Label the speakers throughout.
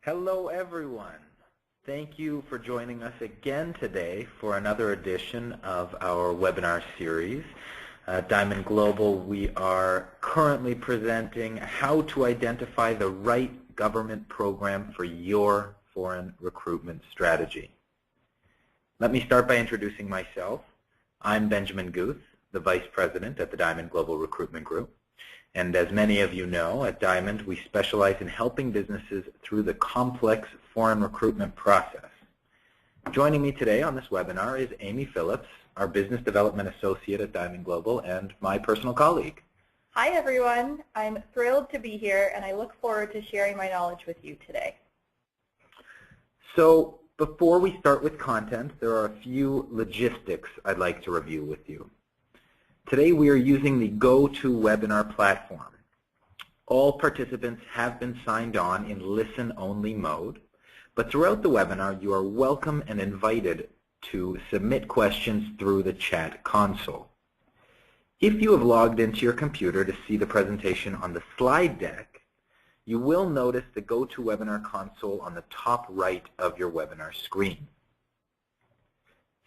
Speaker 1: Hello everyone. Thank you for joining us again today for another edition of our webinar series. Diamond Global, we are currently presenting how to identify the right government program for your foreign recruitment strategy. Let me start by introducing myself. I'm Benjamin Guth, the Vice President at the Diamond Global Recruitment Group. And as many of you know, at Diamond, we specialize in helping businesses through the complex foreign recruitment process. Joining me today on this webinar is Amy Phillips, our Business Development Associate at Diamond Global and my personal colleague.
Speaker 2: Hi everyone. I'm thrilled to be here and I look forward to sharing my knowledge with you today.
Speaker 1: So before we start with content, there are a few logistics I'd like to review with you. Today we are using the GoToWebinar platform. All participants have been signed on in listen-only mode, but throughout the webinar you are welcome and invited to submit questions through the chat console. If you have logged into your computer to see the presentation on the slide deck, you will notice the GoToWebinar console on the top right of your webinar screen.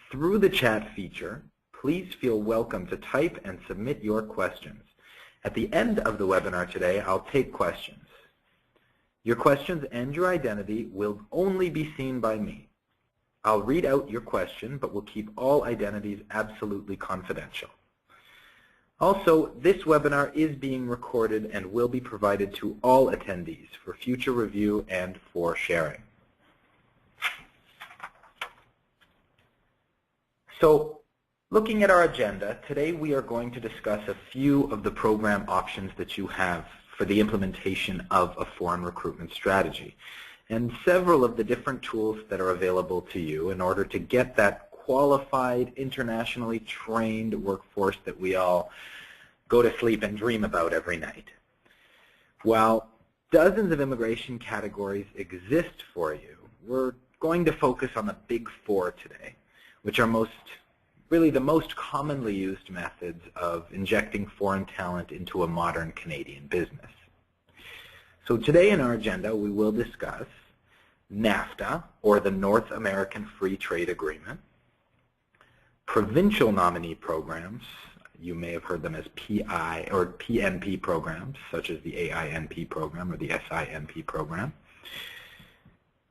Speaker 1: Through the chat feature, please feel welcome to type and submit your questions. At the end of the webinar today, I'll take questions. Your questions and your identity will only be seen by me. I'll read out your question, but will keep all identities absolutely confidential. Also, this webinar is being recorded and will be provided to all attendees for future review and for sharing. So, looking at our agenda, today we are going to discuss a few of the program options that you have for the implementation of a foreign recruitment strategy, and several of the different tools that are available to you in order to get that qualified, internationally trained workforce that we all go to sleep and dream about every night. While dozens of immigration categories exist for you, we're going to focus on the big four today, which are really the most commonly used methods of injecting foreign talent into a modern Canadian business. So today in our agenda we will discuss NAFTA, or the North American Free Trade Agreement, provincial nominee programs, you may have heard them as PI or PNP programs, such as the AINP program or the SINP program,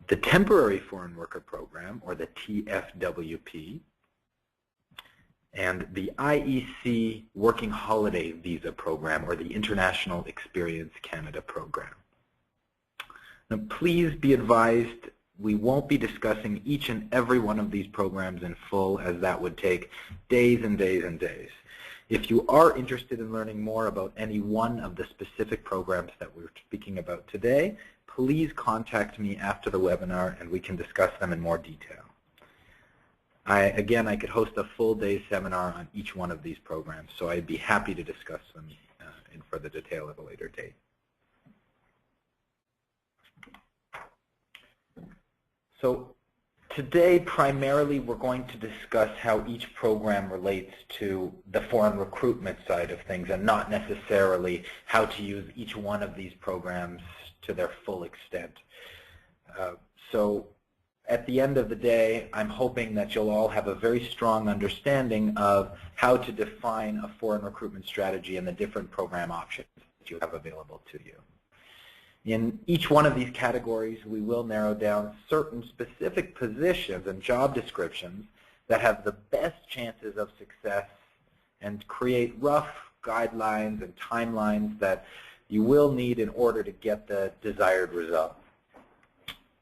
Speaker 1: the Temporary Foreign Worker Program, or the TFWP, and the IEC Working Holiday Visa Program, or the International Experience Canada Program. Now, please be advised we won't be discussing each and every one of these programs in full, as that would take days and days and days. If you are interested in learning more about any one of the specific programs that we're speaking about today, please contact me after the webinar and we can discuss them in more detail. Again, I could host a full day seminar on each one of these programs, so I'd be happy to discuss them in further detail at a later date. So today, primarily, we're going to discuss how each program relates to the foreign recruitment side of things, and not necessarily how to use each one of these programs to their full extent. So at the end of the day, I'm hoping that you'll all have a very strong understanding of how to define a foreign recruitment strategy and the different program options that you have available to you. In each one of these categories, we will narrow down certain specific positions and job descriptions that have the best chances of success and create rough guidelines and timelines that you will need in order to get the desired result.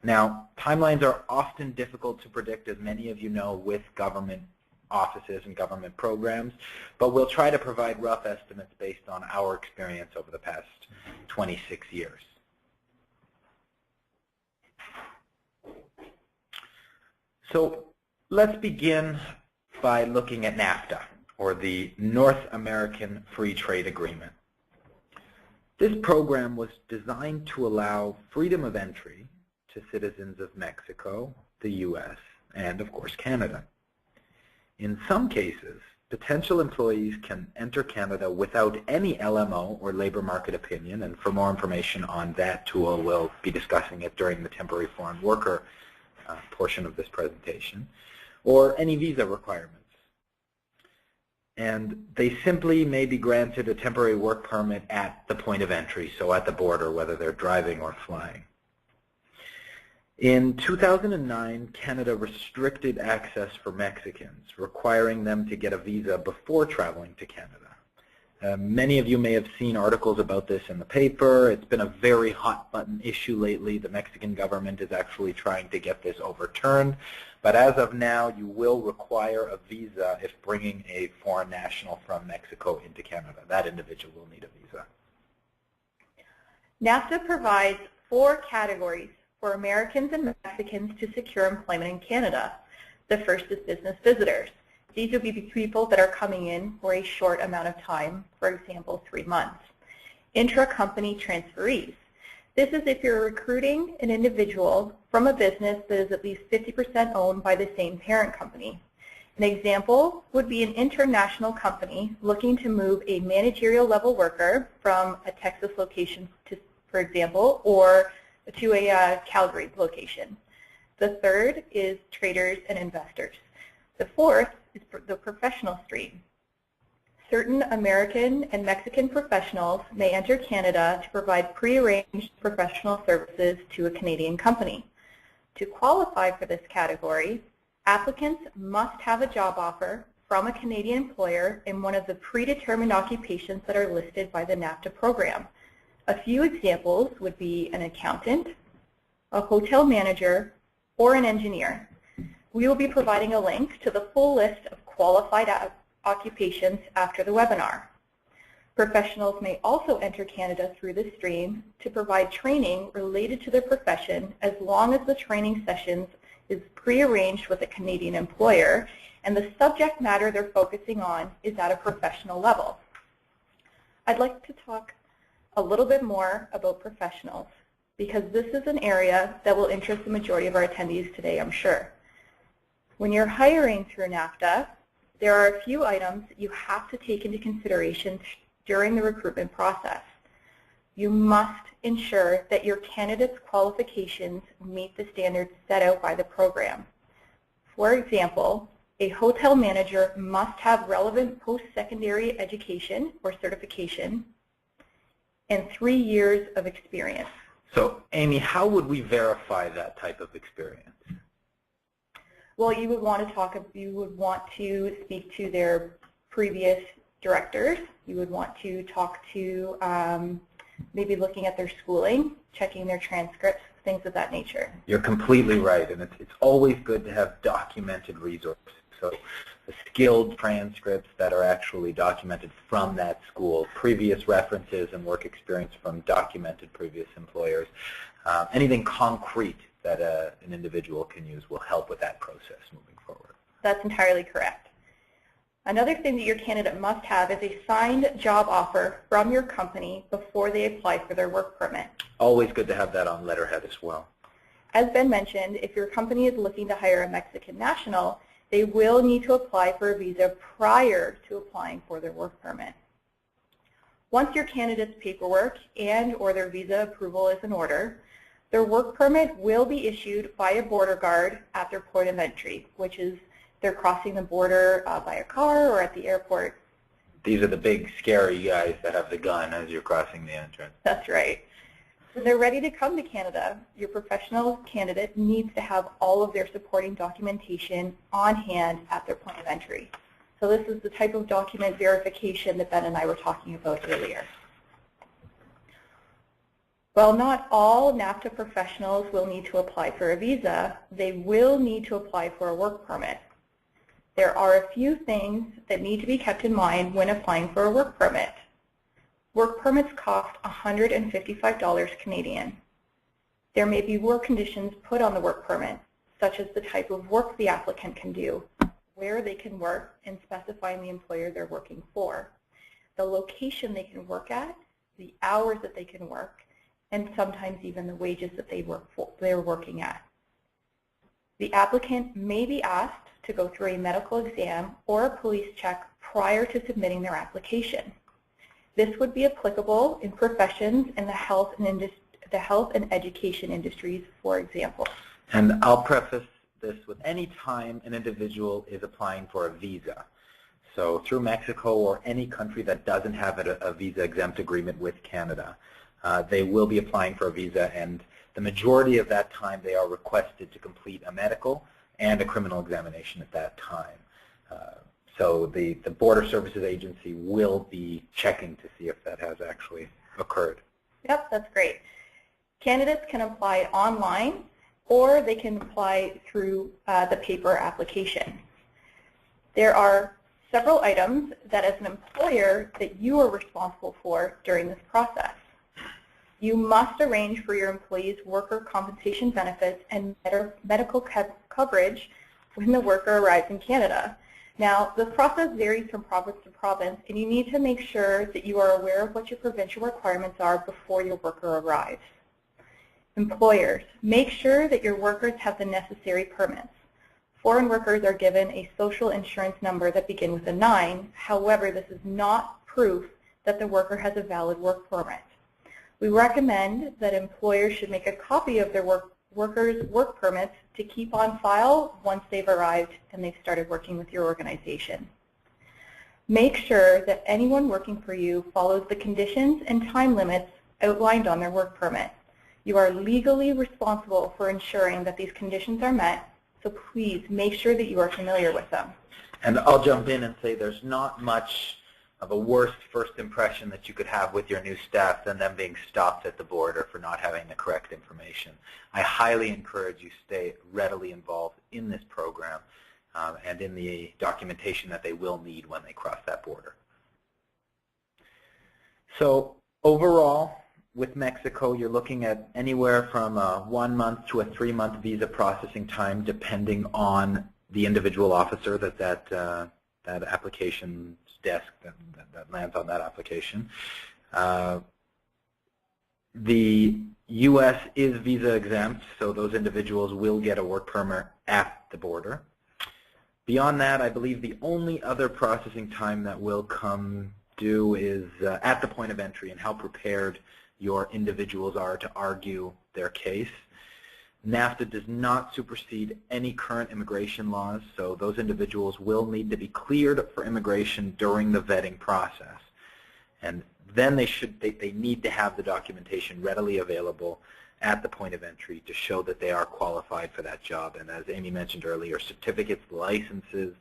Speaker 1: Now, timelines are often difficult to predict, as many of you know, with government offices and government programs, but we'll try to provide rough estimates based on our experience over the past 26 years. So let's begin by looking at NAFTA, or the North American Free Trade Agreement. This program was designed to allow freedom of entry to citizens of Mexico, the U.S., and of course Canada. In some cases, potential employees can enter Canada without any LMO or labor market opinion, and for more information on that tool, we'll be discussing it during the temporary foreign worker portion of this presentation, or any visa requirements. And they simply may be granted a temporary work permit at the point of entry, so at the border, whether they're driving or flying. In 2009, Canada restricted access for Mexicans, requiring them to get a visa before traveling to Canada. Many of you may have seen articles about this in the paper. It's been a very hot-button issue lately. The Mexican government is actually trying to get this overturned. But as of now, you will require a visa if bringing a foreign national from Mexico into Canada. That individual will need a visa.
Speaker 2: NAFTA provides 4 categories for Americans and Mexicans to secure employment in Canada. The first is business visitors. These would be people that are coming in for a short amount of time, for example, 3 months. Intra-company transferees. This is if you're recruiting an individual from a business that is at least 50% owned by the same parent company. An example would be an international company looking to move a managerial level worker from a Texas location, to, for example, or to a Calgary location. The third is traders and investors. The fourth is the professional stream. Certain American and Mexican professionals may enter Canada to provide pre-arranged professional services to a Canadian company. To qualify for this category, applicants must have a job offer from a Canadian employer in one of the predetermined occupations that are listed by the NAFTA program. A few examples would be an accountant, a hotel manager, or an engineer. We will be providing a link to the full list of qualified occupations after the webinar. Professionals may also enter Canada through this stream to provide training related to their profession as long as the training sessions is prearranged with a Canadian employer and the subject matter they're focusing on is at a professional level. I'd like to talk a little bit more about professionals because this is an area that will interest the majority of our attendees today, I'm sure. When you're hiring through NAFTA, there are a few items you have to take into consideration during the recruitment process. You must ensure that your candidate's qualifications meet the standards set out by the program. For example, a hotel manager must have relevant post-secondary education or certification and 3 years of experience.
Speaker 1: So, Amy, how would we verify that type of experience?
Speaker 2: Well, you would want to speak to their previous directors. You would want to talk to maybe looking at their schooling, checking their transcripts, things of that nature.
Speaker 1: You're completely right, and it's always good to have documented resources. So the skilled transcripts that are actually documented from that school, previous references and work experience from documented previous employers, anything concrete that an individual can use will help with that process moving forward.
Speaker 2: That's entirely correct. Another thing that your candidate must have is a signed job offer from your company before they apply for their work permit.
Speaker 1: Always good to have that on letterhead as well.
Speaker 2: As Ben mentioned, if your company is looking to hire a Mexican national, they will need to apply for a visa prior to applying for their work permit. Once your candidate's paperwork and/or their visa approval is in order, their work permit will be issued by a border guard at their point of entry, which is they're crossing the border by a car or at the airport.
Speaker 1: These are the big, scary guys that have the gun as you're crossing the entrance.
Speaker 2: That's right. When they're ready to come to Canada, your professional candidate needs to have all of their supporting documentation on hand at their point of entry. So this is the type of document verification that Ben and I were talking about earlier. While not all NAFTA professionals will need to apply for a visa, they will need to apply for a work permit. There are a few things that need to be kept in mind when applying for a work permit. Work permits cost $155 Canadian. There may be work conditions put on the work permit, such as the type of work the applicant can do, where they can work, and specifying the employer they're working for, the location they can work at, the hours that they can work, and sometimes even the wages that they're working at. The applicant may be asked to go through a medical exam or a police check prior to submitting their application. This would be applicable in professions in the health and education industries, for example.
Speaker 1: And I'll preface this with any time an individual is applying for a visa. So through Mexico or any country that doesn't have a visa-exempt agreement with Canada, they will be applying for a visa, and the majority of that time they are requested to complete a medical and a criminal examination at that time. So the Border Services Agency will be checking to see if that has actually occurred.
Speaker 2: Yep, that's great. Candidates can apply online, or they can apply through the paper application. There are several items that as an employer that you are responsible for during this process. You must arrange for your employees' worker compensation benefits and medical coverage when the worker arrives in Canada. Now, this process varies from province to province, and you need to make sure that you are aware of what your provincial requirements are before your worker arrives. Employers, make sure that your workers have the necessary permits. Foreign workers are given a social insurance number that begins with a 9. However, this is not proof that the worker has a valid work permit. We recommend that employers should make a copy of their workers' work permits to keep on file once they've arrived and they've started working with your organization. Make sure that anyone working for you follows the conditions and time limits outlined on their work permit. You are legally responsible for ensuring that these conditions are met, so please make sure that you are familiar with them.
Speaker 1: And I'll jump in and say there's not much of a worse first impression that you could have with your new staff than them being stopped at the border for not having the correct information. I highly encourage you stay readily involved in this program and in the documentation that they will need when they cross that border. So overall, with Mexico, you're looking at anywhere from a 1-month to a 3-month visa processing time, depending on the individual officer that application's desk that lands on that application. The U.S. is visa exempt, so those individuals will get a work permit at the border. Beyond that, I believe the only other processing time that will come due is at the point of entry and how prepared your individuals are to argue their case. NAFTA does not supersede any current immigration laws, so those individuals will need to be cleared for immigration during the vetting process. And then they need to have the documentation readily available at the point of entry to show that they are qualified for that job. And as Amy mentioned earlier, certificates, licenses,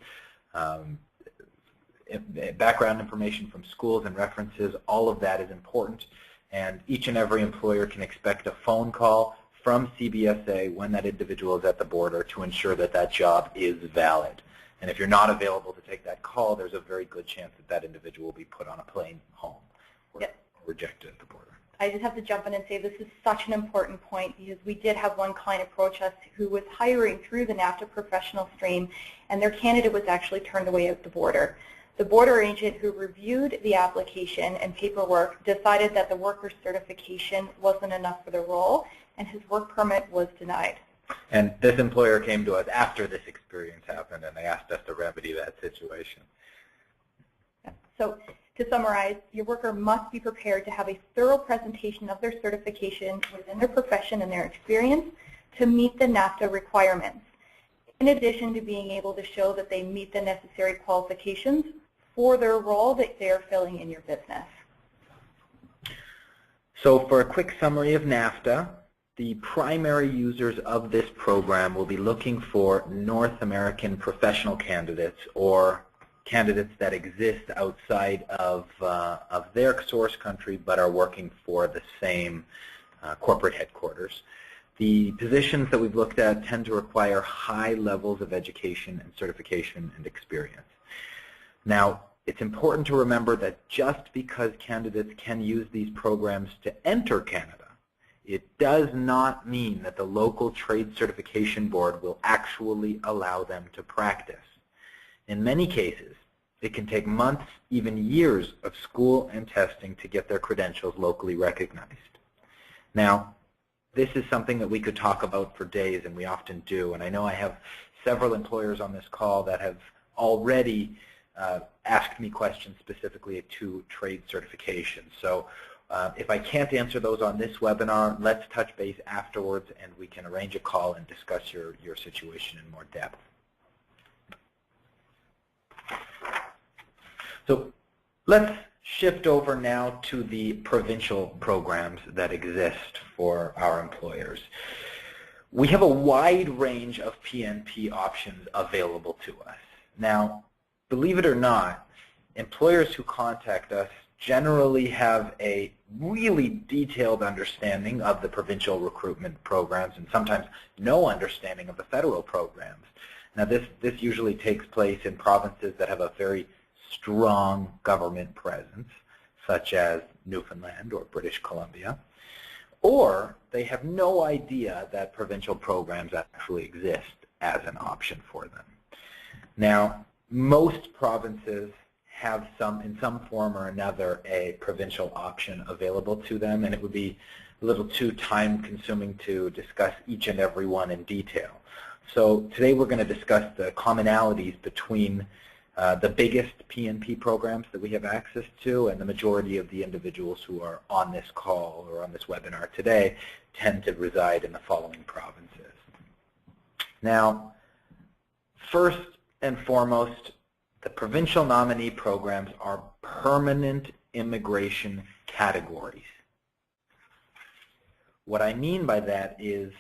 Speaker 1: background information from schools and references, all of that is important. And each and every employer can expect a phone call from CBSA when that individual is at the border to ensure that that job is valid. And if you're not available to take that call, there's a very good chance that that individual will be put on a plane home or rejected at the border.
Speaker 2: I just have to jump in and say this is such an important point because we did have one client approach us who was hiring through the NAFTA professional stream, and their candidate was actually turned away at the border. The border agent who reviewed the application and paperwork decided that the worker's certification wasn't enough for the role, and his work permit was denied.
Speaker 1: And this employer came to us after this experience happened, and they asked us to remedy that situation.
Speaker 2: So to summarize, your worker must be prepared to have a thorough presentation of their certification within their profession and their experience to meet the NAFTA requirements, in addition to being able to show that they meet the necessary qualifications for their role that they are filling in your business.
Speaker 1: So for a quick summary of NAFTA, the primary users of this program will be looking for North American professional candidates or candidates that exist outside of their source country but are working for the same corporate headquarters. The positions that we've looked at tend to require high levels of education and certification and experience. Now, it's important to remember that just because candidates can use these programs to enter Canada, it does not mean that the local trade certification board will actually allow them to practice. In many cases, it can take months, even years of school and testing to get their credentials locally recognized. Now, this is something that we could talk about for days, and we often do. And I know I have several employers on this call that have already asked me questions specifically to trade certification. So if I can't answer those on this webinar, let's touch base afterwards and we can arrange a call and discuss your situation in more depth. So let's shift over now to the provincial programs that exist for our employers. We have a wide range of PNP options available to us. Now, believe it or not, employers who contact us generally have a really detailed understanding of the provincial recruitment programs and sometimes no understanding of the federal programs. Now, this usually takes place in provinces that have a very strong government presence, such as Newfoundland or British Columbia, or they have no idea that provincial programs actually exist as an option for them. Now, most provinces have in some form or another, a provincial option available to them, and it would be a little too time-consuming to discuss each and every one in detail. So today we're going to discuss the commonalities between the biggest PNP programs that we have access to, and the majority of the individuals who are on this call or on this webinar today tend to reside in the following provinces. Now, first and foremost, the provincial nominee programs are permanent immigration categories. What I mean by that is,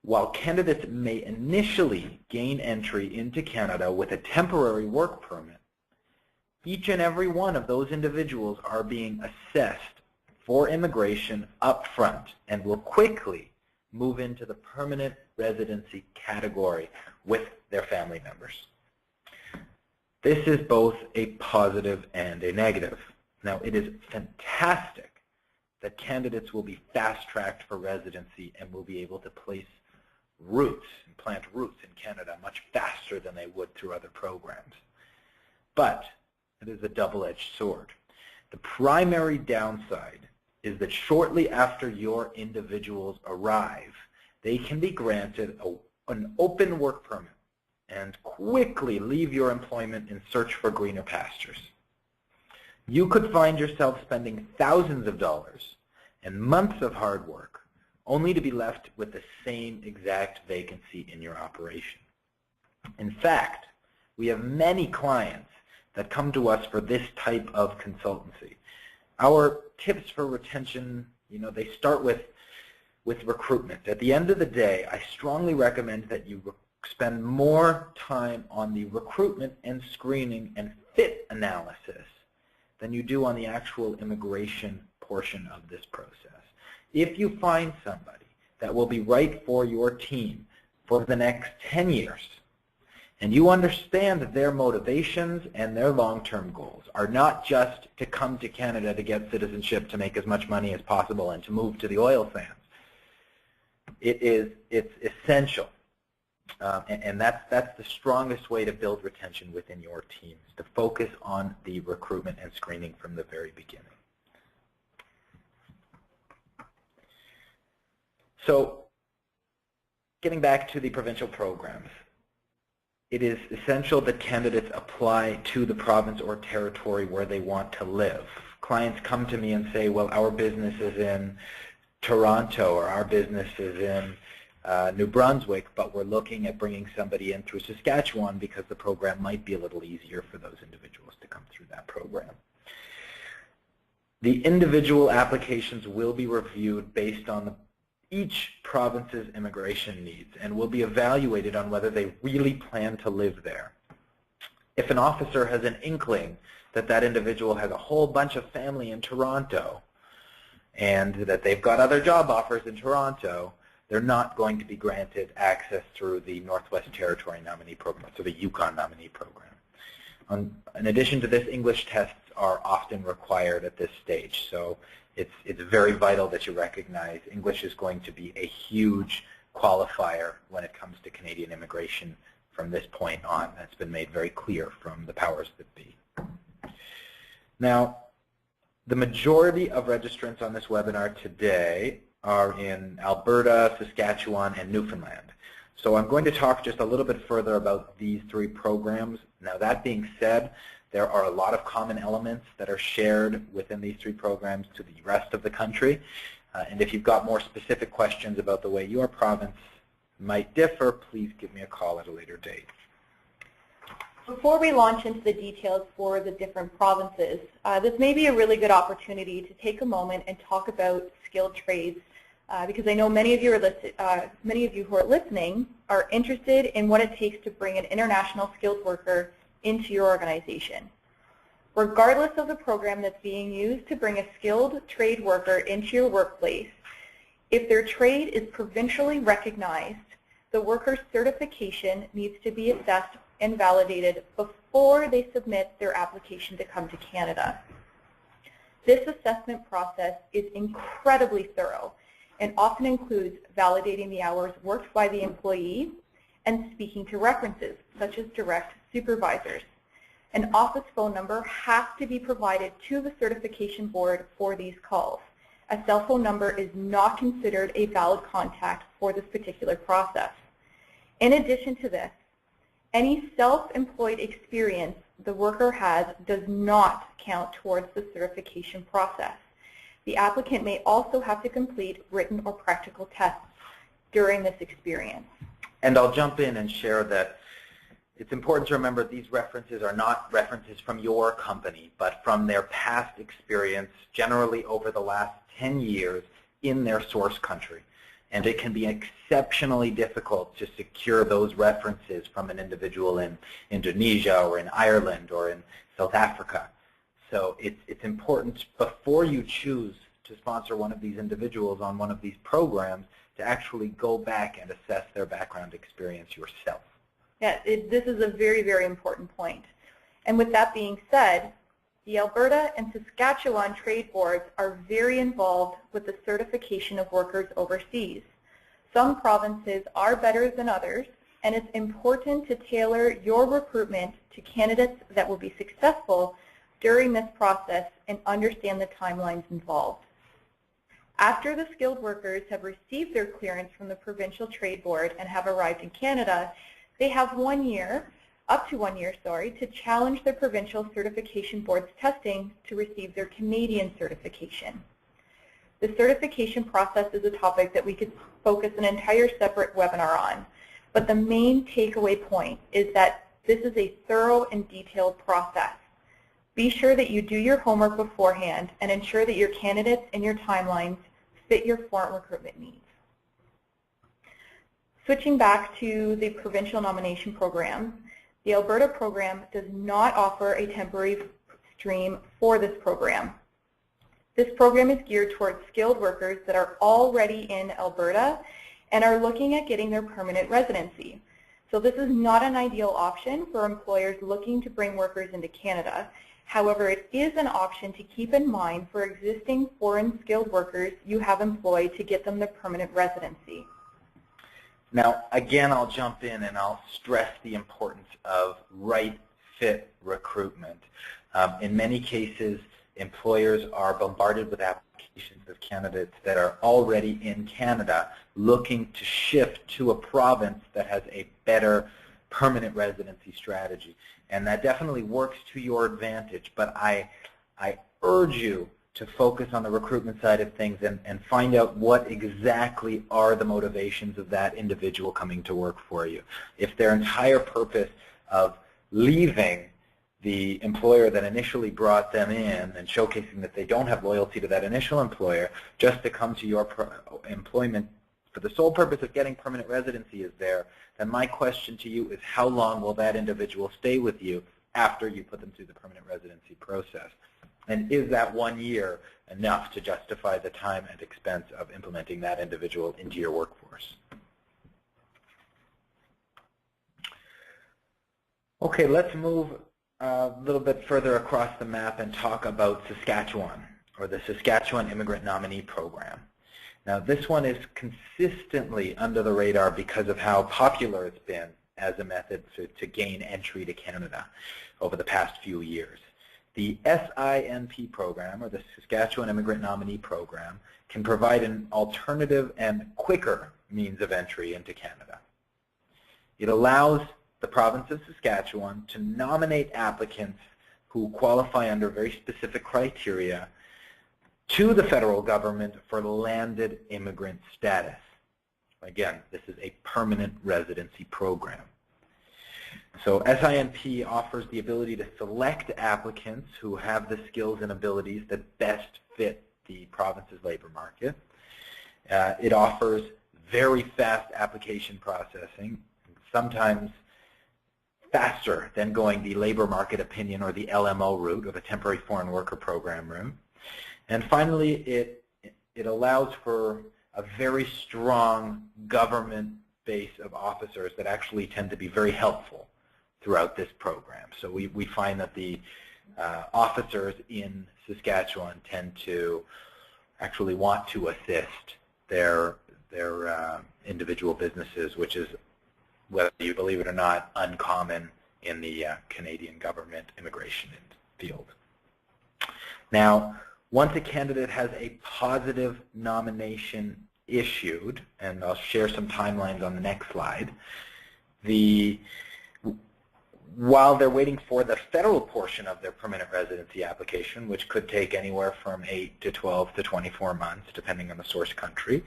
Speaker 1: while candidates may initially gain entry into Canada with a temporary work permit, each and every one of those individuals are being assessed for immigration up front and will quickly move into the permanent residency category with their family members. This is both a positive and a negative. Now, it is fantastic that candidates will be fast-tracked for residency and will be able to place roots and plant roots in Canada much faster than they would through other programs. But it is a double-edged sword. The primary downside is that shortly after your individuals arrive, they can be granted an open work permit and quickly leave your employment in search for greener pastures. You could find yourself spending thousands of dollars and months of hard work only to be left with the same exact vacancy in your operation. In fact, we have many clients that come to us for this type of consultancy. Our tips for retention, they start with recruitment. At the end of the day, I strongly recommend that you spend more time on the recruitment and screening and fit analysis than you do on the actual immigration portion of this process. If you find somebody that will be right for your team for the next 10 years, and you understand that their motivations and their long-term goals are not just to come to Canada to get citizenship, to make as much money as possible, and to move to the oil sands, it's essential. And that's the strongest way to build retention within your teams, to focus on the recruitment and screening from the very beginning. So, getting back to the provincial programs, it is essential that candidates apply to the province or territory where they want to live. Clients come to me and say, well, our business is in Toronto, or our business is in New Brunswick, but we're looking at bringing somebody in through Saskatchewan because the program might be a little easier for those individuals to come through that program. The individual applications will be reviewed based on each province's immigration needs and will be evaluated on whether they really plan to live there. If an officer has an inkling that that individual has a whole bunch of family in Toronto and that they've got other job offers in Toronto, they're not going to be granted access through the Northwest Territory Nominee Program, so the Yukon Nominee Program. In addition to this, English tests are often required at this stage, so it's very vital that you recognize English is going to be a huge qualifier when it comes to Canadian immigration from this point on. That's been made very clear from the powers that be. Now, the majority of registrants on this webinar today are in Alberta, Saskatchewan, and Newfoundland. So I'm going to talk just a little bit further about these three programs. Now that being said, there are a lot of common elements that are shared within these three programs to the rest of the country. And if you've got more specific questions about the way your province might differ, please give me a call at a later date.
Speaker 2: Before we launch into the details for the different provinces, this may be a really good opportunity to take a moment and talk about skilled trades, because I know many of you who are listening are interested in what it takes to bring an international skilled worker into your organization. Regardless of the program that's being used to bring a skilled trade worker into your workplace, if their trade is provincially recognized, the worker's certification needs to be assessed and validated before they submit their application to come to Canada. This assessment process is incredibly thorough and often includes validating the hours worked by the employee and speaking to references, such as direct supervisors. An office phone number has to be provided to the certification board for these calls. A cell phone number is not considered a valid contact for this particular process. In addition to this, any self-employed experience the worker has does not count towards the certification process. The applicant may also have to complete written or practical tests during this experience.
Speaker 1: And I'll jump in and share that it's important to remember these references are not references from your company, but from their past experience, generally over the last 10 years in their source country. And it can be exceptionally difficult to secure those references from an individual in Indonesia or in Ireland or in South Africa. So it's important before you choose to sponsor one of these individuals on one of these programs to actually go back and assess their background experience yourself.
Speaker 2: Yeah, this is a very, very important point. And with that being said, the Alberta and Saskatchewan trade boards are very involved with the certification of workers overseas. Some provinces are better than others, and it's important to tailor your recruitment to candidates that will be successful during this process and understand the timelines involved. After the skilled workers have received their clearance from the Provincial Trade Board and have arrived in Canada, they have up to 1 year, to challenge the Provincial Certification Board's testing to receive their Canadian certification. The certification process is a topic that we could focus an entire separate webinar on, but the main takeaway point is that this is a thorough and detailed process. Be sure that you do your homework beforehand and ensure that your candidates and your timelines fit your foreign recruitment needs. Switching back to the provincial nomination program, the Alberta program does not offer a temporary stream for this program. This program is geared towards skilled workers that are already in Alberta and are looking at getting their permanent residency. So this is not an ideal option for employers looking to bring workers into Canada. However, it is an option to keep in mind for existing foreign skilled workers you have employed to get them their permanent residency.
Speaker 1: Now, again, I'll jump in and I'll stress the importance of right fit recruitment. In many cases, employers are bombarded with applications of candidates that are already in Canada looking to shift to a province that has a better permanent residency strategy. And that definitely works to your advantage, but I urge you to focus on the recruitment side of things and find out what exactly are the motivations of that individual coming to work for you. If their entire purpose of leaving the employer that initially brought them in and showcasing that they don't have loyalty to that initial employer just to come to your employment for the sole purpose of getting permanent residency is there, then my question to you is how long will that individual stay with you after you put them through the permanent residency process? And is that 1 year enough to justify the time and expense of implementing that individual into your workforce? Okay, let's move a little bit further across the map and talk about Saskatchewan, or the Saskatchewan Immigrant Nominee Program. Now, this one is consistently under the radar because of how popular it's been as a method to gain entry to Canada over the past few years. The SINP program, or the Saskatchewan Immigrant Nominee Program, can provide an alternative and quicker means of entry into Canada. It allows the province of Saskatchewan to nominate applicants who qualify under very specific criteria to the federal government for landed immigrant status. Again, this is a permanent residency program. So SINP offers the ability to select applicants who have the skills and abilities that best fit the province's labor market. It offers very fast application processing, sometimes faster than going the labor market opinion or the LMO route, or the temporary foreign worker program route. And finally, it allows for a very strong government base of officers that actually tend to be very helpful throughout this program. So we find that the officers in Saskatchewan tend to actually want to assist their individual businesses, which is, whether you believe it or not, uncommon in the Canadian government immigration field. Now, once a candidate has a positive nomination issued, and I'll share some timelines on the next slide, while they're waiting for the federal portion of their permanent residency application, which could take anywhere from 8 to 12 to 24 months, depending on the source country,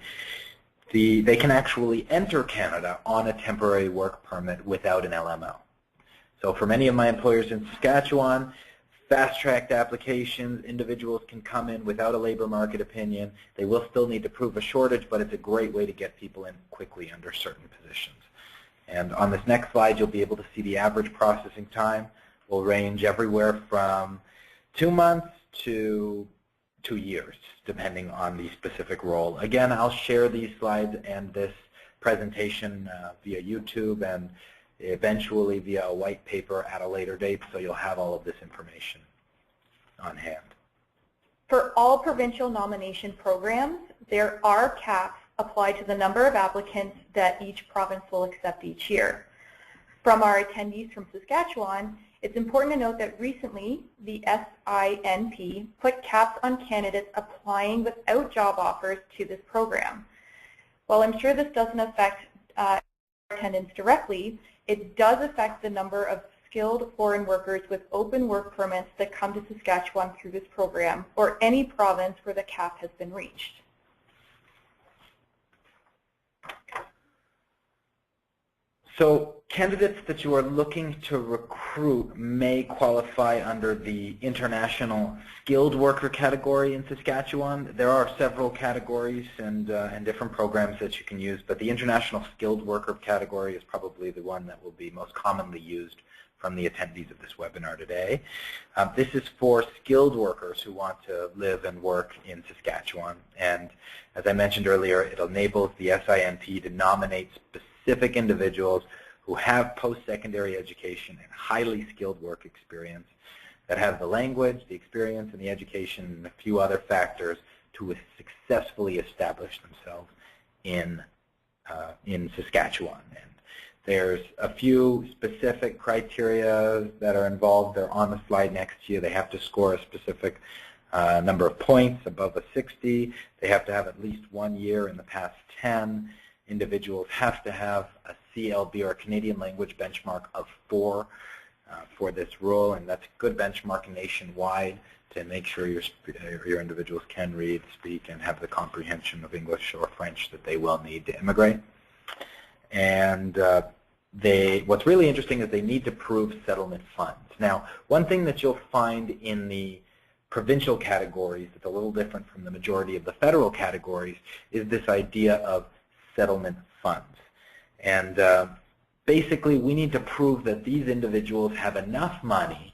Speaker 1: they can actually enter Canada on a temporary work permit without an LMO. So for many of my employers in Saskatchewan, fast-tracked applications, individuals can come in without a labor market opinion. They will still need to prove a shortage, but it's a great way to get people in quickly under certain positions. And on this next slide, you'll be able to see the average processing time will range everywhere from 2 months to 2 years, depending on the specific role. Again, I'll share these slides and this presentation via YouTube and eventually via a white paper at a later date, so you'll have all of this information on hand.
Speaker 2: For all provincial nomination programs, there are caps applied to the number of applicants that each province will accept each year. From our attendees from Saskatchewan, it's important to note that recently the SINP put caps on candidates applying without job offers to this program. While I'm sure this doesn't affect attendance directly, it does affect the number of skilled foreign workers with open work permits that come to Saskatchewan through this program, or any province where the cap has been reached.
Speaker 1: So candidates that you are looking to recruit may qualify under the international skilled worker category in Saskatchewan. There are several categories and different programs that you can use, but the international skilled worker category is probably the one that will be most commonly used from the attendees of this webinar today. This is for skilled workers who want to live and work in Saskatchewan. And as I mentioned earlier, it enables the SINP to nominate specific individuals who have post-secondary education and highly skilled work experience that have the language, the experience, and the education, and a few other factors to successfully establish themselves in Saskatchewan. And there's a few specific criteria that are involved. They're on the slide next to you. They have to score a specific number of points above a 60. They have to have at least 1 year in the past 10. Individuals have to have a CLB, or a Canadian language benchmark, of 4 for this role, and that's a good benchmark nationwide to make sure your individuals can read, speak, and have the comprehension of English or French that they will need to immigrate. And what's really interesting is they need to prove settlement funds. Now, one thing that you'll find in the provincial categories that's a little different from the majority of the federal categories is this idea of settlement funds. And basically, we need to prove that these individuals have enough money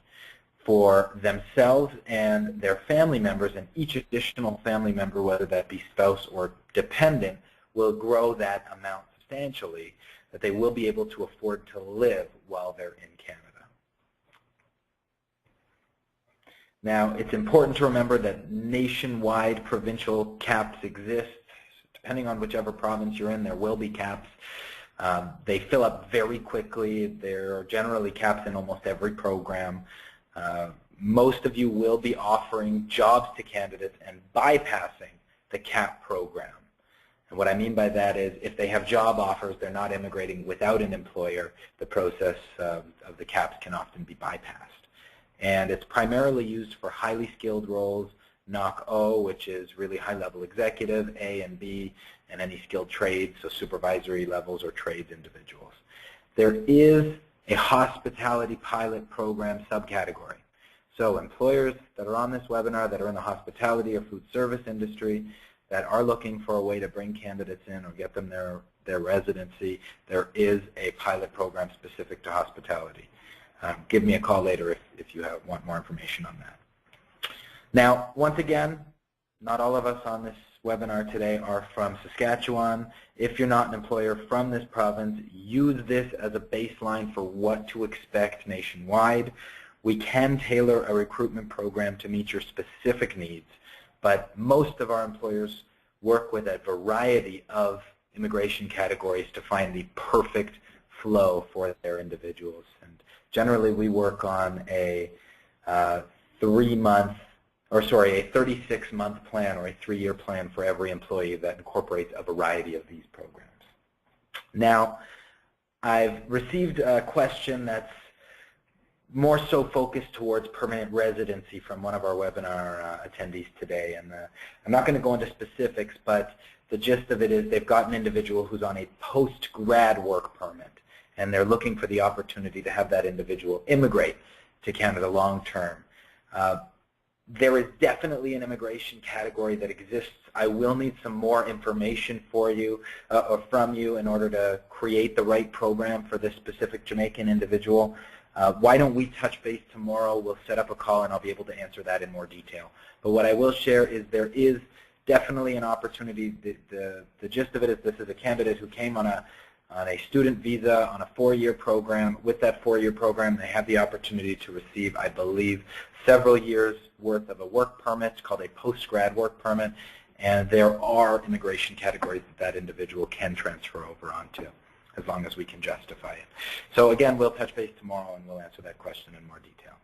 Speaker 1: for themselves and their family members, and each additional family member, whether that be spouse or dependent, will grow that amount substantially, that they will be able to afford to live while they're in Canada. Now, it's important to remember that nationwide provincial caps exist. Depending on whichever province you're in, there will be caps. They fill up very quickly. There are generally caps in almost every program. Most of you will be offering jobs to candidates and bypassing the cap program. And what I mean by that is if they have job offers, they're not immigrating without an employer, the process of the caps can often be bypassed. And it's primarily used for highly skilled roles, NOC O, which is really high-level executive, A and B, and any skilled trades, so supervisory levels or trades individuals. There is a hospitality pilot program subcategory. So employers that are on this webinar that are in the hospitality or food service industry that are looking for a way to bring candidates in or get them their residency, there is a pilot program specific to hospitality. Give me a call later if you want more information on that. Now, once again, not all of us on this webinar today are from Saskatchewan. If you're not an employer from this province, use this as a baseline for what to expect nationwide. We can tailor a recruitment program to meet your specific needs, but most of our employers work with a variety of immigration categories to find the perfect flow for their individuals. And generally, we work on a 36-month plan or a 3-year plan for every employee that incorporates a variety of these programs. Now, I've received a question that's more so focused towards permanent residency from one of our webinar attendees today. And I'm not going to go into specifics, but the gist of it is they've got an individual who's on a post-grad work permit, and they're looking for the opportunity to have that individual immigrate to Canada long-term. There is definitely an immigration category that exists. I will need some more information for you or from you in order to create the right program for this specific Jamaican individual. Why don't we touch base tomorrow? We'll set up a call and I'll be able to answer that in more detail. But what I will share is there is definitely an opportunity. The gist of it is this is a candidate who came on a student visa on a 4-year program. With that 4-year program, they have the opportunity to receive, I believe, several years worth of a work permit called a post-grad work permit, and there are immigration categories that individual can transfer over onto, as long as we can justify it. So again, we'll touch base tomorrow and we'll answer that question in more detail.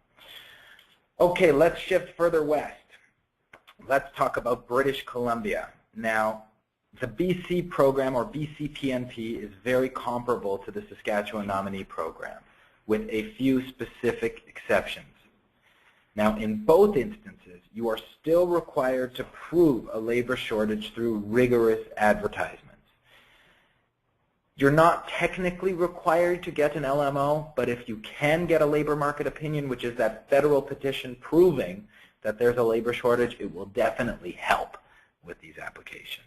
Speaker 1: Okay, let's shift further west. Let's talk about British Columbia. Now, the BC program, or BC PNP, is very comparable to the Saskatchewan nominee program, with a few specific exceptions. Now, in both instances, you are still required to prove a labor shortage through rigorous advertisements. You're not technically required to get an LMO, but if you can get a labor market opinion, which is that federal petition proving that there's a labor shortage, it will definitely help with these applications.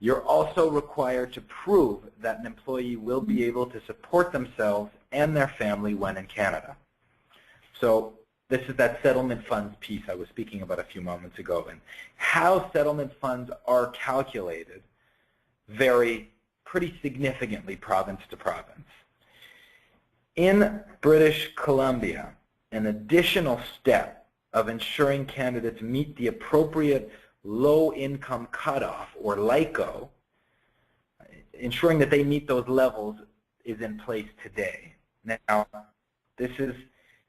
Speaker 1: You're also required to prove that an employee will be able to support themselves and their family when in Canada. So this is that settlement funds piece I was speaking about a few moments ago. And how settlement funds are calculated vary pretty significantly province to province. In British Columbia, an additional step of ensuring candidates meet the appropriate low-income cutoff, or LICO, ensuring that they meet those levels, is in place today. Now, this is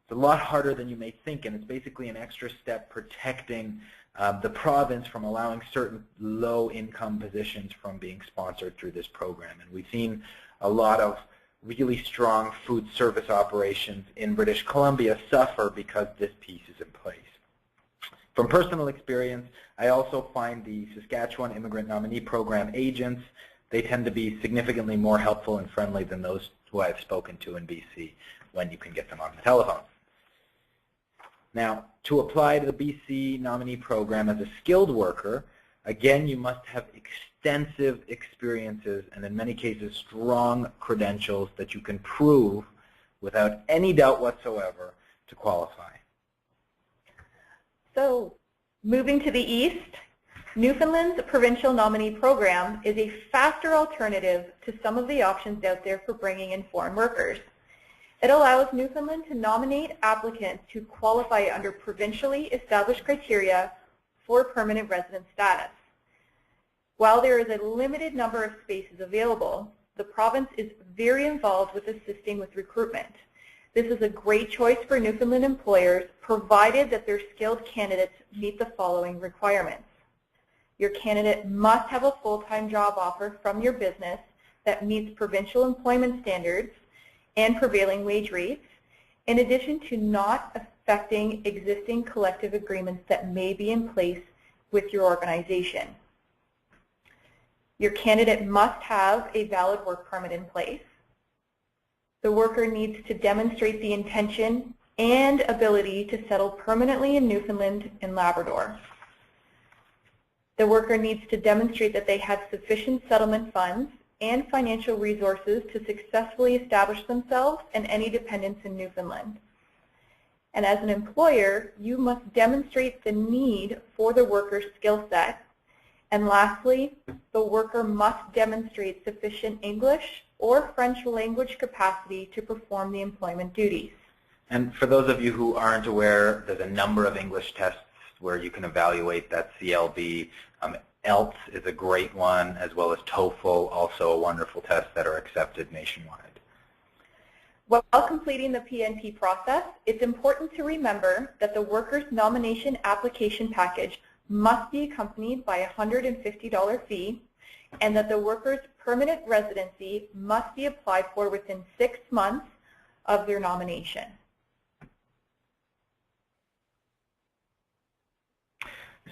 Speaker 1: a lot harder than you may think, and it's basically an extra step protecting the province from allowing certain low-income positions from being sponsored through this program. And we've seen a lot of really strong food service operations in British Columbia suffer because this piece is in place. From personal experience, I also find the Saskatchewan Immigrant Nominee Program agents, they tend to be significantly more helpful and friendly than those who I've spoken to in BC when you can get them on the telephone. Now, to apply to the BC nominee program as a skilled worker, again, you must have extensive experiences and in many cases strong credentials that you can prove without any doubt whatsoever to qualify.
Speaker 2: So, moving to the east, Newfoundland's Provincial Nominee Program is a faster alternative to some of the options out there for bringing in foreign workers. It allows Newfoundland to nominate applicants who qualify under provincially established criteria for permanent resident status. While there is a limited number of spaces available, the province is very involved with assisting with recruitment. This is a great choice for Newfoundland employers, provided that their skilled candidates meet the following requirements. Your candidate must have a full-time job offer from your business that meets provincial employment standards and prevailing wage rates, in addition to not affecting existing collective agreements that may be in place with your organization. Your candidate must have a valid work permit in place. The worker needs to demonstrate the intention and ability to settle permanently in Newfoundland and Labrador. The worker needs to demonstrate that they have sufficient settlement funds and financial resources to successfully establish themselves and any dependents in Newfoundland. And as an employer, you must demonstrate the need for the worker's skill set. And lastly, the worker must demonstrate sufficient English or French language capacity to perform the employment duties.
Speaker 1: And for those of you who aren't aware, there's a number of English tests where you can evaluate that CLB. ELTS is a great one, as well as TOEFL, also a wonderful test that are accepted nationwide.
Speaker 2: While completing the PNP process, it's important to remember that the worker's nomination application package must be accompanied by a $150 fee, and that the worker's permanent residency must be applied for within 6 months of their nomination.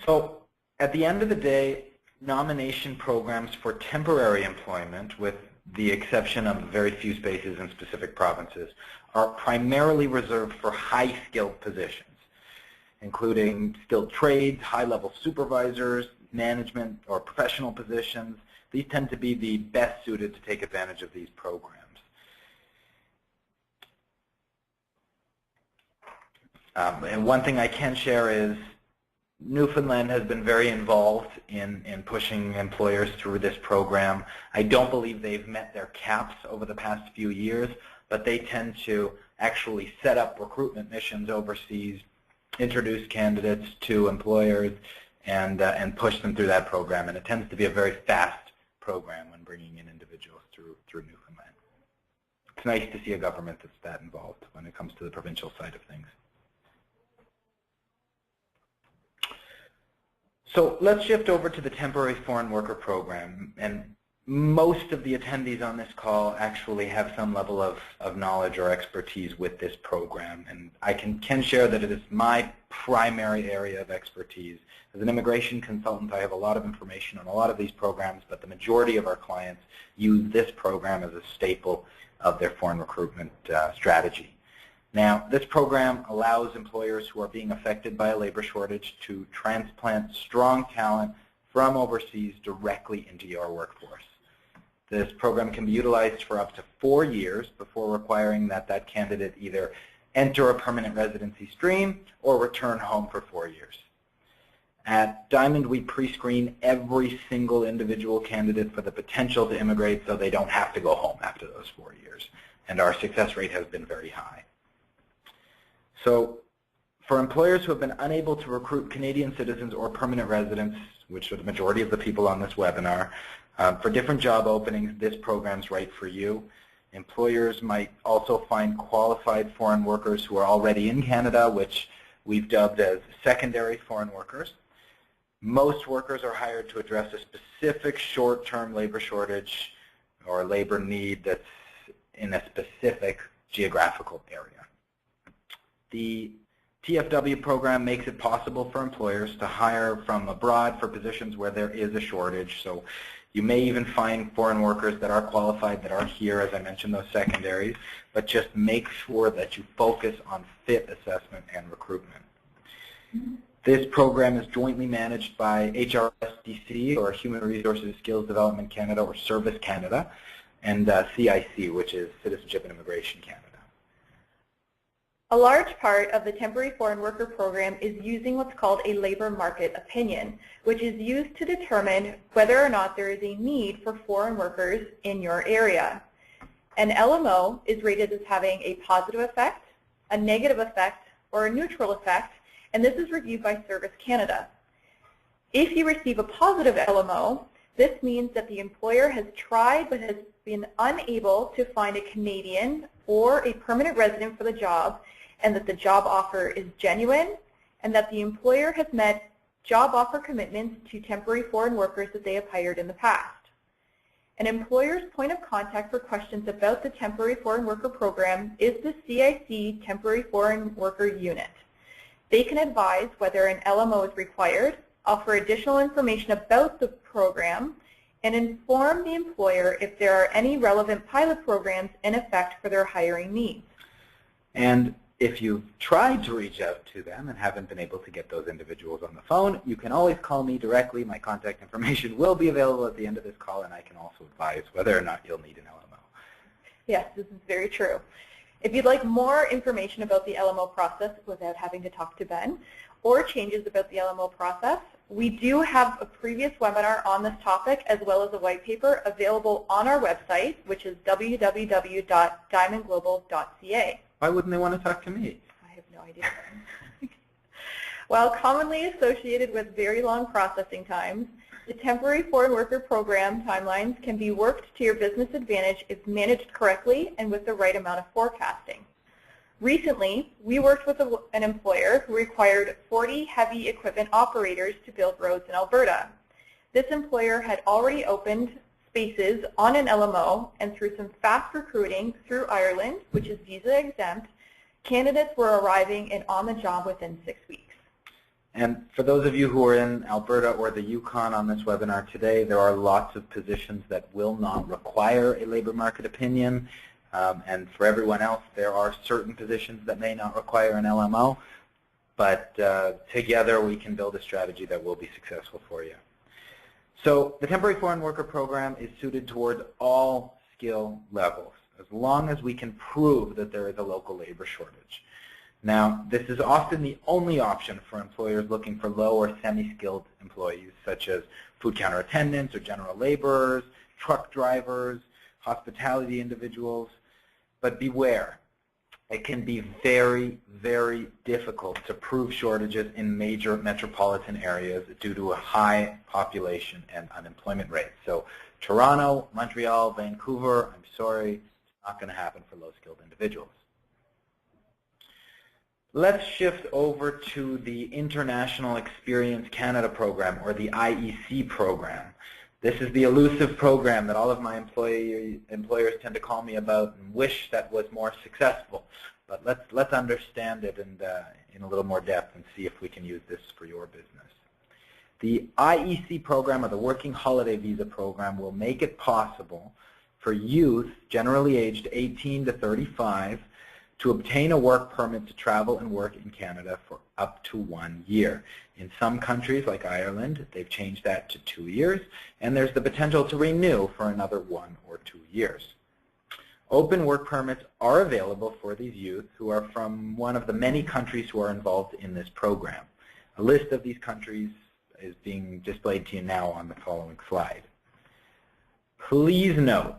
Speaker 1: So at the end of the day, nomination programs for temporary employment, with the exception of very few spaces in specific provinces, are primarily reserved for high-skilled positions, including skilled trades, high-level supervisors, management or professional positions. These tend to be the best suited to take advantage of these programs. And one thing I can share is Newfoundland has been very involved in pushing employers through this program. I don't believe they've met their caps over the past few years, but they tend to actually set up recruitment missions overseas, introduce candidates to employers, and push them through that program. And it tends to be a very fast program when bringing in individuals through Newfoundland. It's nice to see a government that's that involved when it comes to the provincial side of things. So let's shift over to the temporary foreign worker program, and most of the attendees on this call actually have some level of knowledge or expertise with this program, and I can share that it is my primary area of expertise. As an immigration consultant, I have a lot of information on a lot of these programs, but the majority of our clients use this program as a staple of their foreign recruitment strategy. Now, this program allows employers who are being affected by a labor shortage to transplant strong talent from overseas directly into your workforce. This program can be utilized for up to 4 years before requiring that that candidate either enter a permanent residency stream or return home for 4 years. At Diamond, we pre-screen every single individual candidate for the potential to immigrate so they don't have to go home after those 4 years, and our success rate has been very high. So for employers who have been unable to recruit Canadian citizens or permanent residents, which are the majority of the people on this webinar, for different job openings, this program's right for you. Employers might also find qualified foreign workers who are already in Canada, which we've dubbed as secondary foreign workers. Most workers are hired to address a specific short-term labor shortage or labor need that's in a specific geographical area. The TFW program makes it possible for employers to hire from abroad for positions where there is a shortage. So you may even find foreign workers that are qualified that are here, as I mentioned, those secondaries, but just make sure that you focus on fit assessment and recruitment. This program is jointly managed by HRSDC, or Human Resources Skills Development Canada, or Service Canada, and CIC, which is Citizenship and Immigration Canada.
Speaker 2: A large part of the temporary foreign worker program is using what's called a labor market opinion, which is used to determine whether or not there is a need for foreign workers in your area. An LMO is rated as having a positive effect, a negative effect, or a neutral effect, and this is reviewed by Service Canada. If you receive a positive LMO, this means that the employer has tried but has been unable to find a Canadian or a permanent resident for the job, and that the job offer is genuine, and that the employer has met job offer commitments to temporary foreign workers that they have hired in the past. An employer's point of contact for questions about the Temporary Foreign Worker Program is the CIC Temporary Foreign Worker Unit. They can advise whether an LMO is required, offer additional information about the program, and inform the employer if there are any relevant pilot programs in effect for their hiring needs.
Speaker 1: And if you've tried to reach out to them and haven't been able to get those individuals on the phone, you can always call me directly. My contact information will be available at the end of this call, and I can also advise whether or not you'll need an LMO.
Speaker 2: Yes, this is very true. If you'd like more information about the LMO process without having to talk to Ben, or changes about the LMO process, we do have a previous webinar on this topic as well as a white paper available on our website, which is www.diamondglobal.ca.
Speaker 1: Why wouldn't they want to talk to me?
Speaker 2: I have no idea. While commonly associated with very long processing times, the Temporary Foreign Worker Program timelines can be worked to your business advantage if managed correctly and with the right amount of forecasting. Recently, we worked with an employer who required 40 heavy equipment operators to build roads in Alberta. This employer had already opened spaces on an LMO, and through some fast recruiting through Ireland, which is visa exempt, candidates were arriving and on the job within 6 weeks.
Speaker 1: And for those of you who are in Alberta or the Yukon on this webinar today, there are lots of positions that will not require a labor market opinion. And for everyone else, there are certain positions that may not require an LMO, but together we can build a strategy that will be successful for you. So the Temporary Foreign Worker Program is suited towards all skill levels, as long as we can prove that there is a local labor shortage. Now, this is often the only option for employers looking for low or semi-skilled employees, such as food counter attendants or general laborers, truck drivers, hospitality individuals. But beware, it can be very, very difficult to prove shortages in major metropolitan areas due to a high population and unemployment rate. So Toronto, Montreal, Vancouver, I'm sorry, it's not going to happen for low-skilled individuals. Let's shift over to the International Experience Canada program, or the IEC program. This is the elusive program that all of my employers tend to call me about and wish that was more successful. But let's understand it in a little more depth and see if we can use this for your business. The IEC program, or the Working Holiday Visa program, will make it possible for youth, generally aged 18 to 35, to obtain a work permit to travel and work in Canada for up to 1 year. In some countries, like Ireland, they've changed that to 2 years, and there's the potential to renew for another 1 or 2 years. Open work permits are available for these youth who are from one of the many countries who are involved in this program. A list of these countries is being displayed to you now on the following slide. Please note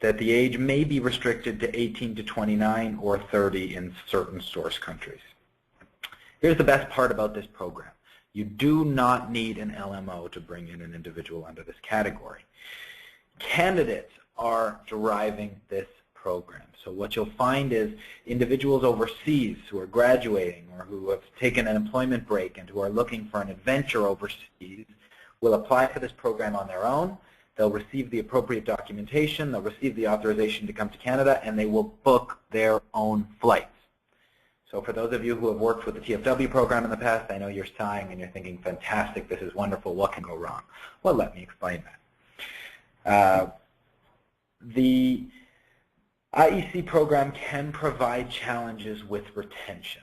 Speaker 1: that the age may be restricted to 18 to 29 or 30 in certain source countries. Here's the best part about this program. You do not need an LMO to bring in an individual under this category. Candidates are deriving this program. So what you'll find is individuals overseas who are graduating or who have taken an employment break and who are looking for an adventure overseas will apply for this program on their own. They'll receive the appropriate documentation, they'll receive the authorization to come to Canada, and they will book their own flights. So for those of you who have worked with the TFW program in the past, I know you're sighing and you're thinking, fantastic, this is wonderful, what can go wrong? Well, let me explain that. The IEC program can provide challenges with retention.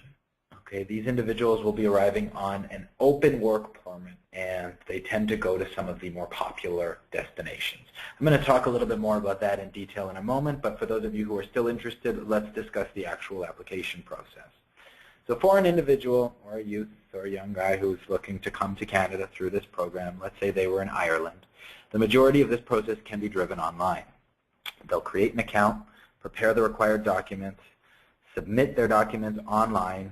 Speaker 1: Okay, these individuals will be arriving on an open work permit, and they tend to go to some of the more popular destinations. I'm going to talk a little bit more about that in detail in a moment, but for those of you who are still interested, let's discuss the actual application process. So for an individual or a youth or a young guy who's looking to come to Canada through this program, let's say they were in Ireland, the majority of this process can be driven online. They'll create an account, prepare the required documents, submit their documents online.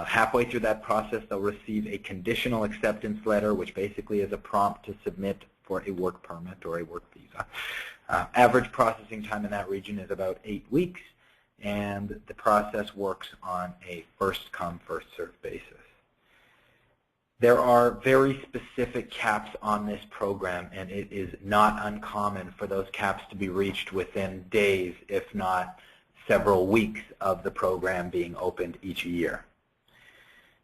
Speaker 1: Halfway through that process, they'll receive a conditional acceptance letter, which basically is a prompt to submit for a work permit or a work visa. Average processing time in that region is about 8 weeks, and the process works on a first-come, first-served basis. There are very specific caps on this program, and it is not uncommon for those caps to be reached within days, if not several weeks, of the program being opened each year.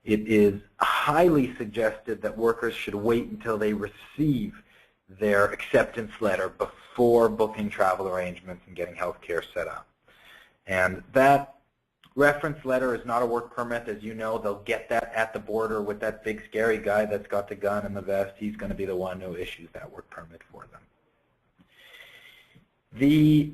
Speaker 1: It is highly suggested that workers should wait until they receive their acceptance letter before booking travel arrangements and getting health care set up. And that reference letter is not a work permit. As you know, they'll get that at the border with that big scary guy that's got the gun and the vest. He's going to be the one who issues that work permit for them. The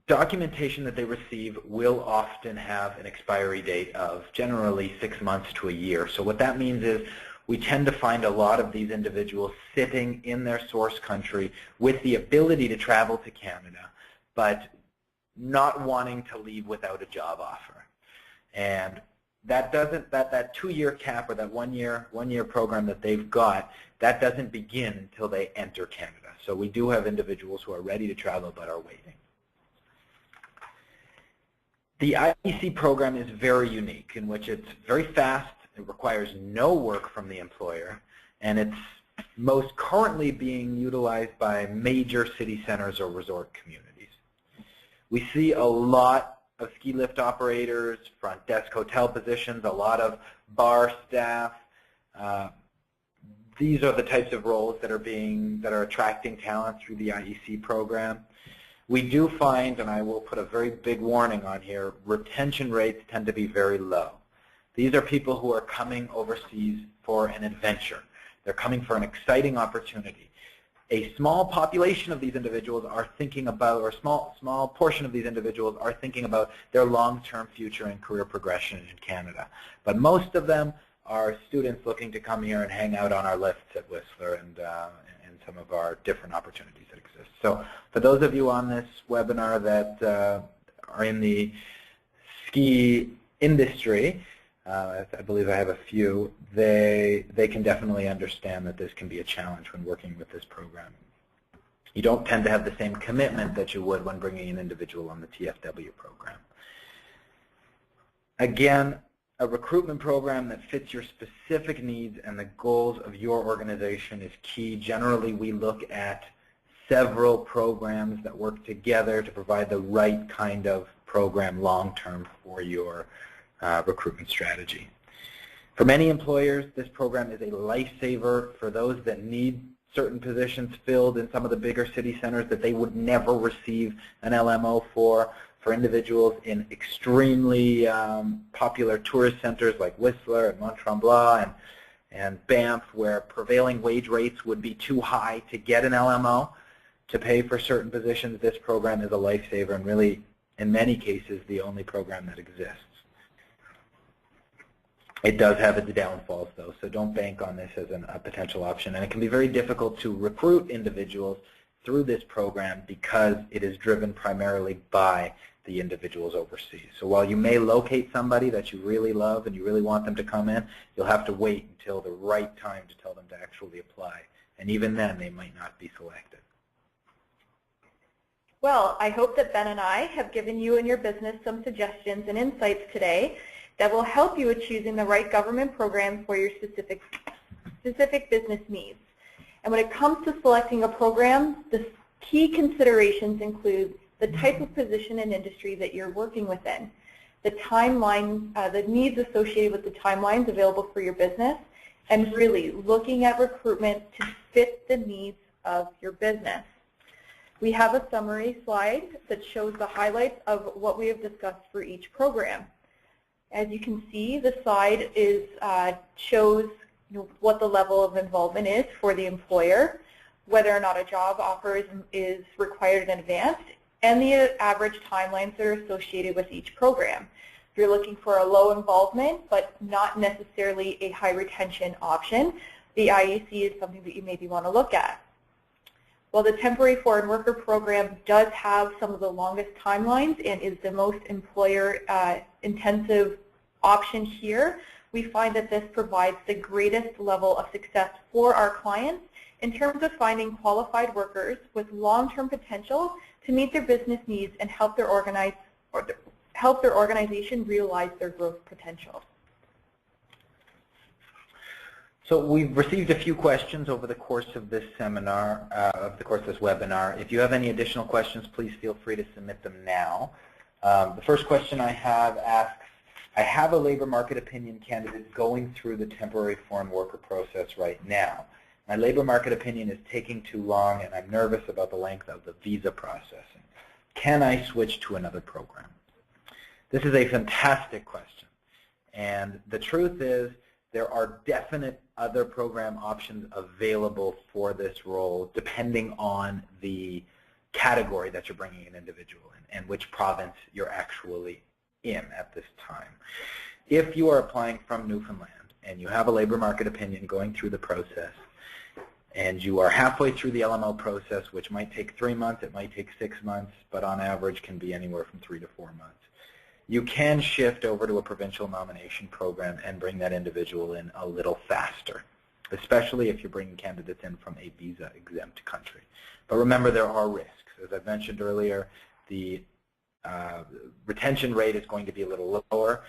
Speaker 1: documentation that they receive will often have an expiry date of generally 6 months to a year. So what that means is we tend to find a lot of these individuals sitting in their source country with the ability to travel to Canada, but not wanting to leave without a job offer. And that doesn't, that 2-year cap or that one year program that they've got, that doesn't begin until they enter Canada. So we do have individuals who are ready to travel but are waiting. The IEC program is very unique in which it's very fast, it requires no work from the employer, and it's most currently being utilized by major city centers or resort communities. We see a lot of ski lift operators, front desk hotel positions, a lot of bar staff. These are the types of roles that are attracting talent through the IEC program. We do find, and I will put a very big warning on here, retention rates tend to be very low. These are people who are coming overseas for an adventure. They're coming for an exciting opportunity. A small population of these individuals are thinking about, or a small portion of these individuals are thinking about their long-term future and career progression in Canada. But most of them are students looking to come here and hang out on our lifts at Whistler and some of our different opportunities that exist. So for those of you on this webinar that are in the ski industry, I believe I have a few, they can definitely understand that this can be a challenge when working with this program. You don't tend to have the same commitment that you would when bringing an individual on the TFW program. Again, a recruitment program that fits your specific needs and the goals of your organization is key. Generally, we look at several programs that work together to provide the right kind of program long-term for your recruitment strategy. For many employers, this program is a lifesaver for those that need certain positions filled in some of the bigger city centers that they would never receive an LMO for individuals in extremely popular tourist centers like Whistler and Mont-Tremblant and Banff, where prevailing wage rates would be too high to get an LMO to pay for certain positions. This program is a lifesaver and really, in many cases, the only program that exists. It does have its downfalls, though, so don't bank on this as a potential option. And it can be very difficult to recruit individuals through this program because it is driven primarily by the individuals overseas. So while you may locate somebody that you really love and you really want them to come in, you'll have to wait until the right time to tell them to actually apply. And even then, they might not be selected.
Speaker 2: Well, I hope that Ben and I have given you and your business some suggestions and insights today that will help you with choosing the right government program for your specific business needs. And when it comes to selecting a program, the key considerations include the type of position and industry that you're working within, the timeline, the needs associated with the timelines available for your business, and really looking at recruitment to fit the needs of your business. We have a summary slide that shows the highlights of what we have discussed for each program. As you can see, the slide shows what the level of involvement is for the employer, whether or not a job offer is required in advance, and the average timelines that are associated with each program. If you're looking for a low involvement but not necessarily a high retention option, the IEC is something that you maybe want to look at. While the temporary foreign worker program does have some of the longest timelines and is the most employer-intensive option here, we find that this provides the greatest level of success for our clients in terms of finding qualified workers with long-term potential to meet their business needs and help their organization realize their growth potential.
Speaker 1: So we've received a few questions over the course of this seminar, this webinar. If you have any additional questions, please feel free to submit them now. The first question I have asks, I have a labor market opinion candidate going through the temporary foreign worker process right now. My labor market opinion is taking too long and I'm nervous about the length of the visa processing. Can I switch to another program? This is a fantastic question. And the truth is, there are definite other program options available for this role depending on the category that you're bringing an individual in and which province you're actually in at this time. If you are applying from Newfoundland and you have a labor market opinion going through the process and you are halfway through the LMO process, which might take 3 months, it might take 6 months, but on average can be anywhere from 3 to 4 months. You can shift over to a provincial nomination program and bring that individual in a little faster, especially if you're bringing candidates in from a visa-exempt country. But remember, there are risks. As I mentioned earlier, the retention rate is going to be a little lower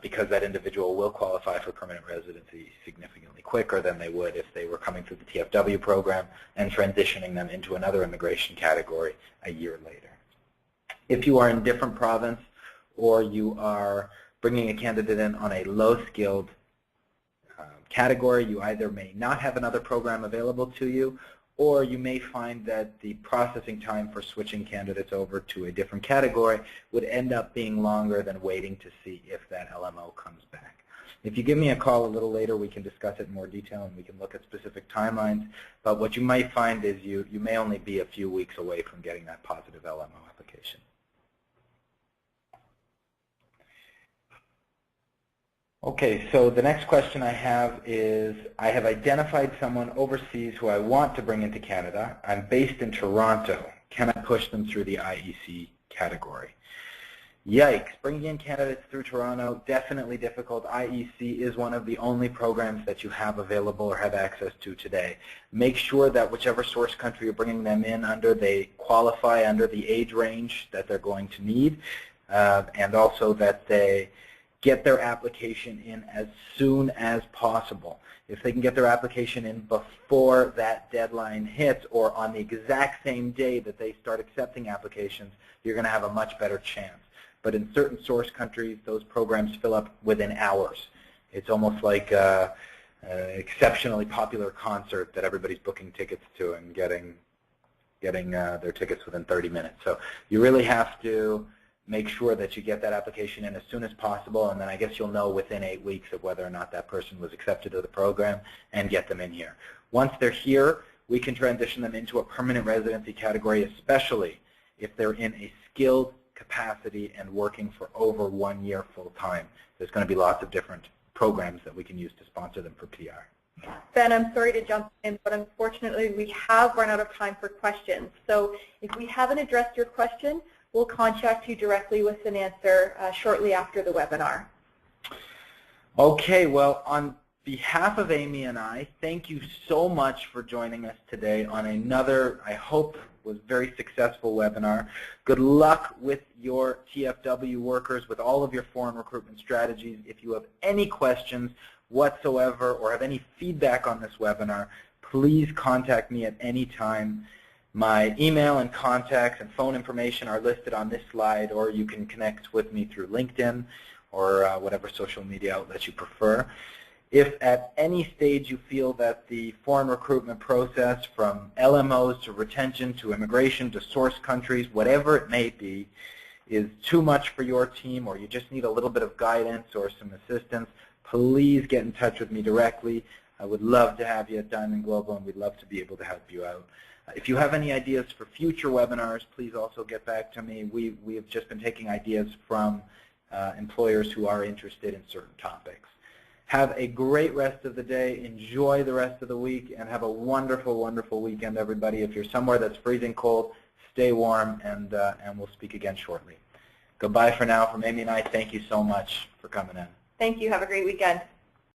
Speaker 1: because that individual will qualify for permanent residency significantly quicker than they would if they were coming through the TFW program and transitioning them into another immigration category a year later. If you are in a different province, or you are bringing a candidate in on a low-skilled category, you either may not have another program available to you, or you may find that the processing time for switching candidates over to a different category would end up being longer than waiting to see if that LMO comes back. If you give me a call a little later, we can discuss it in more detail and we can look at specific timelines, but what you might find is you may only be a few weeks away from getting that positive LMO application. Okay, so the next question I have is, I have identified someone overseas who I want to bring into Canada. I'm based in Toronto. Can I push them through the IEC category? Yikes, bringing in candidates through Toronto, definitely difficult. IEC is one of the only programs that you have available or have access to today. Make sure that whichever source country you're bringing them in under, they qualify under the age range that they're going to need, and also that they get their application in as soon as possible. If they can get their application in before that deadline hits or on the exact same day that they start accepting applications, you're going to have a much better chance. But in certain source countries, those programs fill up within hours. It's almost like an exceptionally popular concert that everybody's booking tickets to and getting their tickets within 30 minutes. So you really have to make sure that you get that application in as soon as possible, and then I guess you'll know within 8 weeks of whether or not that person was accepted to the program and get them in here. Once they're here, we can transition them into a permanent residency category, especially if they're in a skilled capacity and working for over 1 year full time. There's going to be lots of different programs that we can use to sponsor them for PR.
Speaker 2: Ben, I'm sorry to jump in, but unfortunately we have run out of time for questions. So if we haven't addressed your question, we'll contact you directly with an answer shortly after the webinar.
Speaker 1: Okay, well, on behalf of Amy and I, thank you so much for joining us today on another, I hope, was very successful webinar. Good luck with your TFW workers, with all of your foreign recruitment strategies. If you have any questions whatsoever or have any feedback on this webinar, please contact me at any time. My email and contacts and phone information are listed on this slide, or you can connect with me through LinkedIn or whatever social media outlet you prefer. If at any stage you feel that the foreign recruitment process, from LMOs to retention to immigration to source countries, whatever it may be, is too much for your team, or you just need a little bit of guidance or some assistance, please get in touch with me directly. I would love to have you at Diamond Global, and we'd love to be able to help you out. If you have any ideas for future webinars, please also get back to me. We have just been taking ideas from employers who are interested in certain topics. Have a great rest of the day. Enjoy the rest of the week, and have a wonderful, wonderful weekend, everybody. If you're somewhere that's freezing cold, stay warm, and we'll speak again shortly. Goodbye for now from Amy and I. Thank you so much for coming in.
Speaker 2: Thank you. Have a great weekend.